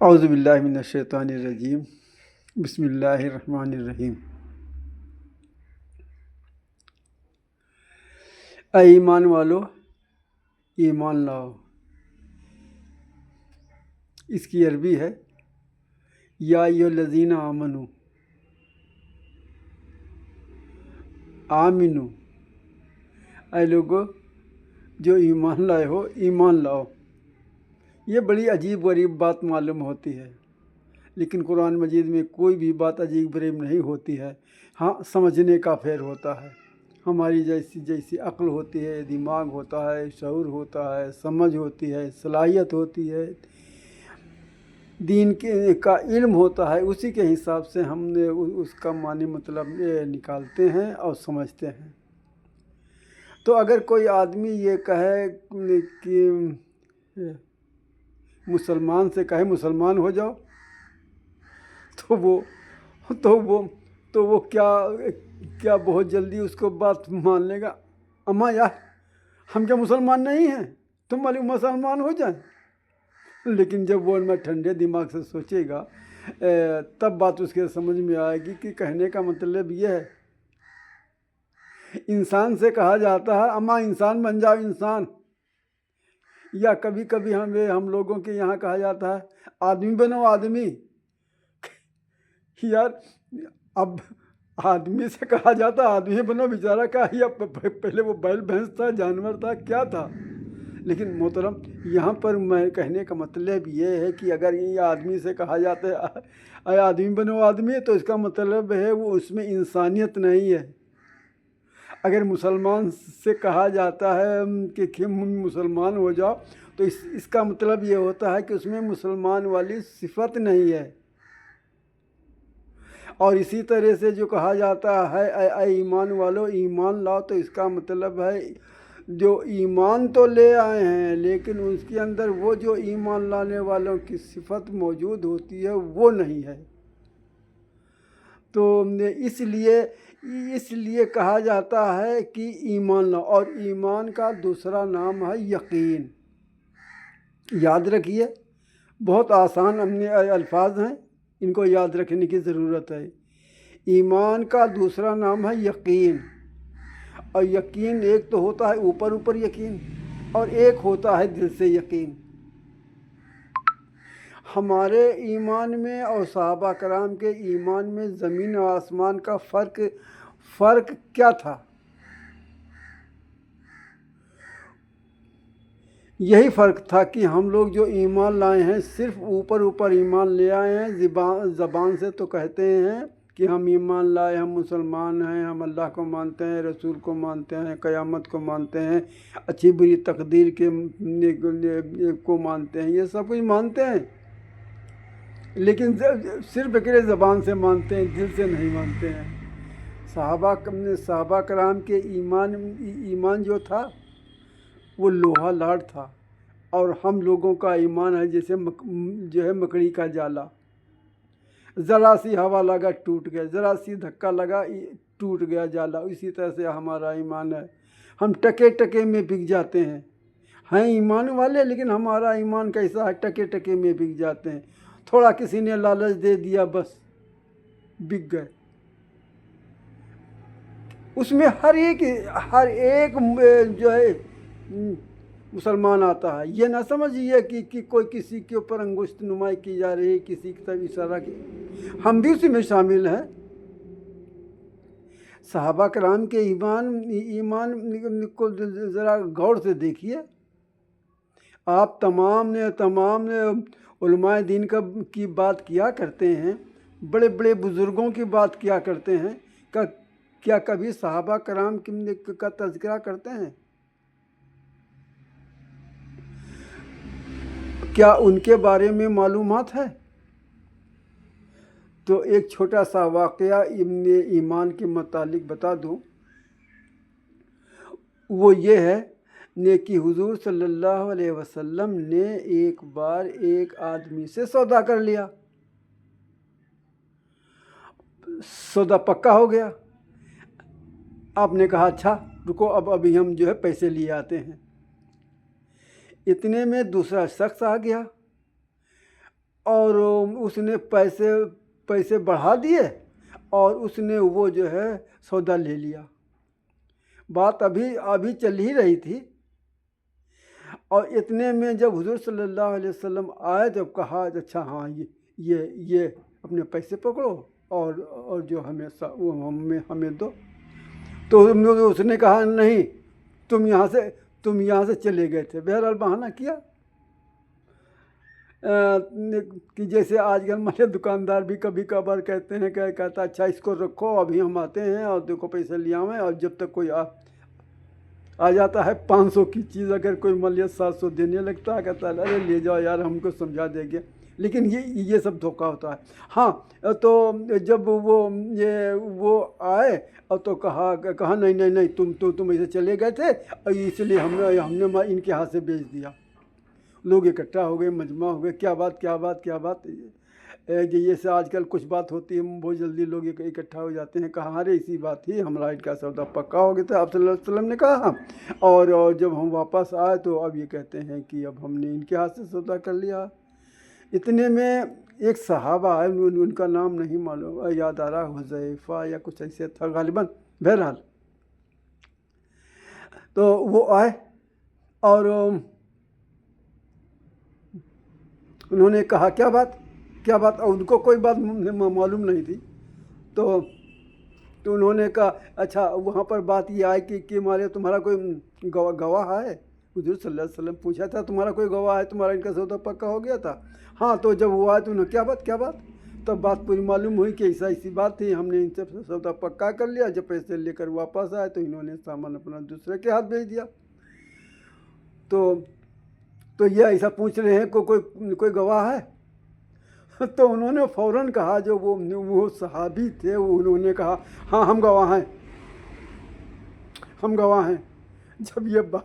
اعوذ باللہ من الشیطان الرجیم بسم اللہ الرحمن الرحیم۔ اے ایمان والو ایمان لاؤ، اس کی عربی ہے یا ایھا الذین آمنو، آمنو، اے لوگو جو ایمان لائے ہو ایمان لاؤ۔ یہ بڑی عجیب غریب بات معلوم ہوتی ہے، لیکن قرآن مجید میں کوئی بھی بات عجیب غریب نہیں ہوتی ہے، ہاں سمجھنے کا پھیر ہوتا ہے۔ ہماری جیسی عقل ہوتی ہے، دماغ ہوتا ہے، شعور ہوتا ہے، سمجھ ہوتی ہے، صلاحیت ہوتی ہے، دین کا علم ہوتا ہے، اسی کے حساب سے ہم نے اس کا معنی مطلب نکالتے ہیں اور سمجھتے ہیں۔ تو اگر کوئی آدمی یہ کہے کہ مسلمان سے کہے مسلمان ہو جاؤ، تو وہ کیا بہت جلدی اس کو بات مان لے گا؟ اما یار ہم کیا مسلمان نہیں ہیں، تم والی مسلمان ہو جائیں۔ لیکن جب وہ میں ٹھنڈے دماغ سے سوچے گا تب بات اس کے سمجھ میں آئے گی کہ کہنے کا مطلب یہ ہے، انسان سے کہا جاتا ہے اما انسان بن جاؤ انسان، یا کبھی کبھی ہم لوگوں کے یہاں کہا جاتا ہے آدمی بنو آدمی۔ یار اب آدمی سے کہا جاتا آدمی بنو، بیچارہ کا یا پہلے وہ بیل بھینس تھا، جانور تھا، کیا تھا؟ لیکن محترم یہاں پر میں کہنے کا مطلب یہ ہے کہ اگر یہ آدمی سے کہا جاتا ہے اے آدمی بنو آدمی، تو اس کا مطلب ہے وہ اس میں انسانیت نہیں ہے۔ اگر مسلمان سے کہا جاتا ہے کہ مسلمان ہو جاؤ، تو اس کا مطلب یہ ہوتا ہے کہ اس میں مسلمان والی صفت نہیں ہے۔ اور اسی طرح سے جو کہا جاتا ہے اے ایمان والو ایمان لاؤ، تو اس کا مطلب ہے جو ایمان تو لے آئے ہیں لیکن اس کے اندر وہ جو ایمان لانے والوں کی صفت موجود ہوتی ہے وہ نہیں ہے۔ تو اس لیے کہا جاتا ہے کہ ایمان لاؤ، اور ایمان کا دوسرا نام ہے یقین۔ یاد رکھیے، بہت آسان الفاظ ہیں، ان کو یاد رکھنے کی ضرورت ہے۔ ایمان کا دوسرا نام ہے یقین، اور یقین ایک تو ہوتا ہے اوپر یقین، اور ایک ہوتا ہے دل سے یقین۔ ہمارے ایمان میں اور صحابہ کرام کے ایمان میں زمین و آسمان کا فرق کیا تھا؟ یہی فرق تھا کہ ہم لوگ جو ایمان لائے ہیں صرف اوپر ایمان لے آئے ہیں، زبان سے تو کہتے ہیں کہ ہم ایمان لائے، ہم مسلمان ہیں، ہم اللہ کو مانتے ہیں، رسول کو مانتے ہیں، قیامت کو مانتے ہیں، اچھی بری تقدیر کو مانتے ہیں، یہ سب کچھ مانتے ہیں، لیکن صرف زبان سے مانتے ہیں، دل سے نہیں مانتے ہیں۔ صحابہ کرام کے ایمان جو تھا وہ لوہا لاڑ تھا، اور ہم لوگوں کا ایمان ہے جیسے جو ہے مکڑی کا جالا، ذرا سی ہوا لگا ٹوٹ گیا، ذرا سی دھکا لگا ٹوٹ گیا جالا۔ اسی طرح سے ہمارا ایمان ہے، ہم ٹکے میں بک جاتے ہیں ایمان والے، لیکن ہمارا ایمان کیسا ہے؟ ٹکے میں بک جاتے ہیں، تھوڑا کسی نے لالچ دے دیا بس بک گئے۔ اس میں ہر ایک جو ہے مسلمان آتا ہے، یہ نہ سمجھیے کہ کوئی کسی کے اوپر انگشت نمائی کی جا رہی ہے، کسی کی طرف اشارہ کی، ہم بھی اسی میں شامل ہیں۔ صحابہ کرام کے ایمان کو ذرا غور سے دیکھیے۔ آپ تمام علماء دین کی بات کیا کرتے ہیں، بڑے بزرگوں کی بات کیا کرتے ہیں، کیا کبھی صحابہ کرام کا تذکرہ کرتے ہیں؟ کیا ان کے بارے میں معلومات ہے؟ تو ایک چھوٹا سا واقعہ ایمان کے متعلق بتا دوں، وہ یہ ہے کہ حضور صلی اللہ علیہ وسلم نے ایک بار ایک آدمی سے سودا کر لیا، سودا پکا ہو گیا۔ آپ نے کہا اچھا رکو، ابھی ہم جو ہے پیسے لیے آتے ہیں۔ اتنے میں دوسرا شخص آ گیا، اور اس نے پیسے بڑھا دیے اور اس نے وہ جو ہے سودا لے لیا. بات ابھی چل ہی رہی تھی اور اتنے میں جب حضور صلی اللہ علیہ وسلم آئے جب کہا اچھا ہاں یہ اپنے پیسے پکڑو اور جو ہمیں دو. تو اس نے کہا نہیں تم یہاں سے چلے گئے تھے. بہرحال بہانہ کیا کہ جیسے آج کل ہمارے دکاندار بھی کبھی کبھار کہتے ہیں کہ کہتا اچھا اس کو رکھو ابھی ہم آتے ہیں اور دیکھو پیسے لے آویں. اور جب تک کوئی آ جاتا ہے 500 کی چیز اگر کوئی مان لیا 700 دینے لگتا ہے کہتا ہے ارے لے جاؤ یار ہم کو سمجھا دیں گے. لیکن یہ سب دھوکہ ہوتا ہے. ہاں تو جب وہ آئے اور تو کہا نہیں تم ایسے چلے گئے تھے اور اس لیے ہم نے ان کے ہاتھ سے بیچ دیا. لوگ اکٹھا ہو گئے, مجمع ہو گئے, کیا بات. جیسے آج کل کچھ بات ہوتی ہے بہت جلدی لوگ اکٹھا ہو جاتے ہیں. کہا ارے اسی بات تھی ہمارا ان کا سودا پکا ہو گیا تھا. آپ صلی اللہ علیہ وسلم نے کہا اور جب ہم واپس آئے تو اب یہ کہتے ہیں کہ اب ہم نے ان کے ہاتھ سے سودا کر لیا. اتنے میں ایک صحابہ آئے, ان کا نام نہیں معلوم یاد آ رہا, حذیفہ یا کچھ ایسے تھا غالباً. بہرحال تو وہ آئے اور انہوں نے کہا کیا بات اور ان کو کوئی بات معلوم نہیں تھی. تو انہوں نے کہا اچھا وہاں پر بات یہ آئی کہ ہمارے تمہارا کوئی گواہ ہے. حضور صلی اللہ علیہ وسلم پوچھا تھا تمہارا کوئی گواہ ہے, تمہارا ان کا سودا پکا ہو گیا تھا. ہاں تو جب وہ آئے تو انہوں نے کیا بات تب بات پوری معلوم ہوئی کہ ایسی بات تھی, ہم نے ان سے سودا پکا کر لیا. جب پیسے لے کر واپس آئے تو انہوں نے سامان اپنا دوسرے کے ہاتھ بھیج دیا. تو یہ ایسا پوچھ رہے ہیں کوئی گواہ ہے. تو انہوں نے فوراً کہا جو وہ صحابی تھے انہوں نے کہا ہاں ہم گواہ ہیں. جب یہ بات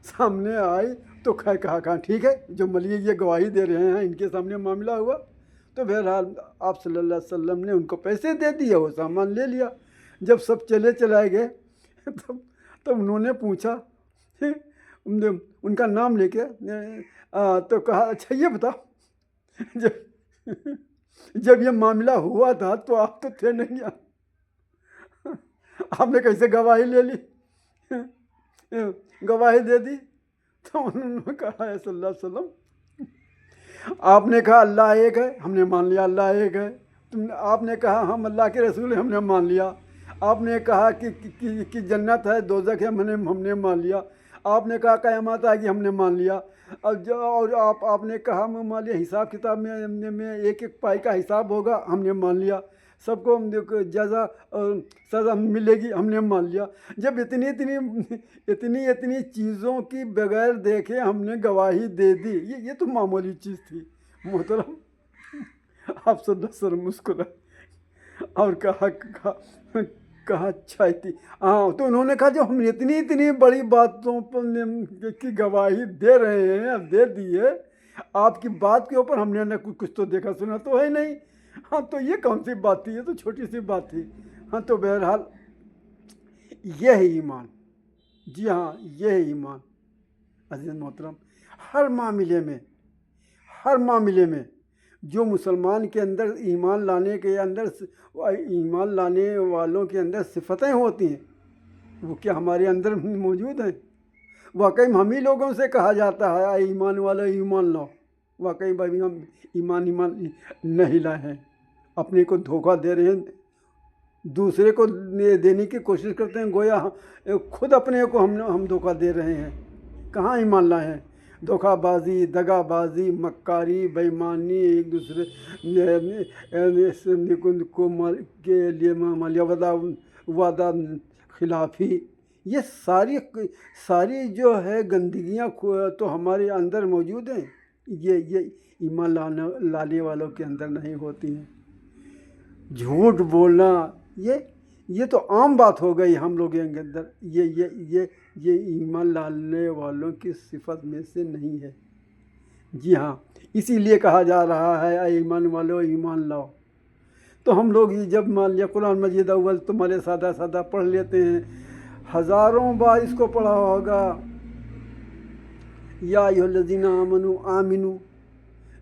سامنے آئی تو کہا ٹھیک ہے جو ملیے یہ گواہی دے رہے ہیں ان کے سامنے معاملہ ہوا. تو بہرحال آپ صلی اللہ علیہ وسلم نے ان کو پیسے دے دیے, وہ سامان لے لیا. جب سب چلائے گئے تب انہوں نے پوچھا ان کا نام لے کے تو کہا اچھا یہ بتاؤ جب یہ معاملہ ہوا تھا تو آپ تو تھے نہیں, آپ نے کیسے گواہی لے لی, گواہی دے دی. تو انہوں نے کہا صلی اللہ علیہ وسلم آپ نے کہا اللہ ایک ہے, ہم نے مان لیا اللہ ایک ہے. آپ نے کہا ہم اللہ کے رسول ہیں, ہم نے مان لیا. آپ نے کہا کہ جنت ہے دوزخ ہے, ہم نے مان لیا. آپ نے کہا قیامت آئے گی, ہم نے مان لیا. اور آپ نے کہا مان لیا حساب کتاب میں ایک پائی کا حساب ہوگا, ہم نے مان لیا. سب کو جزا اور سزا ملے گی, ہم نے مان لیا. جب اتنی چیزوں کی بغیر دیکھے ہم نے گواہی دے دی, یہ تو معمولی چیز تھی. محترم آپ صلی اللہ علیہ وسلم مسکرائے اور کہا اچھا تھی. ہاں تو انہوں نے کہا جو ہم اتنی بڑی باتوں کی گواہی دے رہے ہیں, اب دے دی ہے, آپ کی بات کے اوپر ہم نے کچھ تو دیکھا سنا تو ہے نہیں. ہاں تو یہ کون سی بات تھی, یہ تو چھوٹی سی بات تھی. ہاں تو بہرحال یہ ہے ایمان. جی ہاں یہ ہے ایمان. عزیز محترم ہر معاملے میں جو مسلمان کے اندر ایمان لانے والوں کے اندر صفتیں ہوتی ہیں وہ کیا ہمارے اندر موجود ہیں. واقعی ہم ہی لوگوں سے کہا جاتا ہے اے ایمان والو ایمان لاؤ. واقعی بھائی ہم ایمان نہیں لائے ہیں, اپنے کو دھوکہ دے رہے ہیں, دوسرے کو دینے کی کوشش کرتے ہیں گویا خود اپنے کو ہم دھوکہ دے رہے ہیں. کہاں ایمان لائے ہیں. دھوکہ بازی, دغا بازی, مکاری, بے ایمانی, ایک دوسرے کے لیے وعدہ خلافی, یہ ساری جو ہے گندگیاں تو ہمارے اندر موجود ہیں. یہ ایمان لانے والوں کے اندر نہیں ہوتی ہیں. جھوٹ بولنا یہ تو عام بات ہو گئی ہم لوگوں کے اندر. یہ ایمان لانے والوں کی صفت میں سے نہیں ہے. جی ہاں اسی لیے کہا جا رہا ہے اے ایمان والو ایمان لاؤ. تو ہم لوگ جب مان لیا قرآن مجید اول تو مالے سادہ پڑھ لیتے ہیں, ہزاروں بار اس کو پڑھا ہوگا. یا ایھا الذین آمنوا آمنوا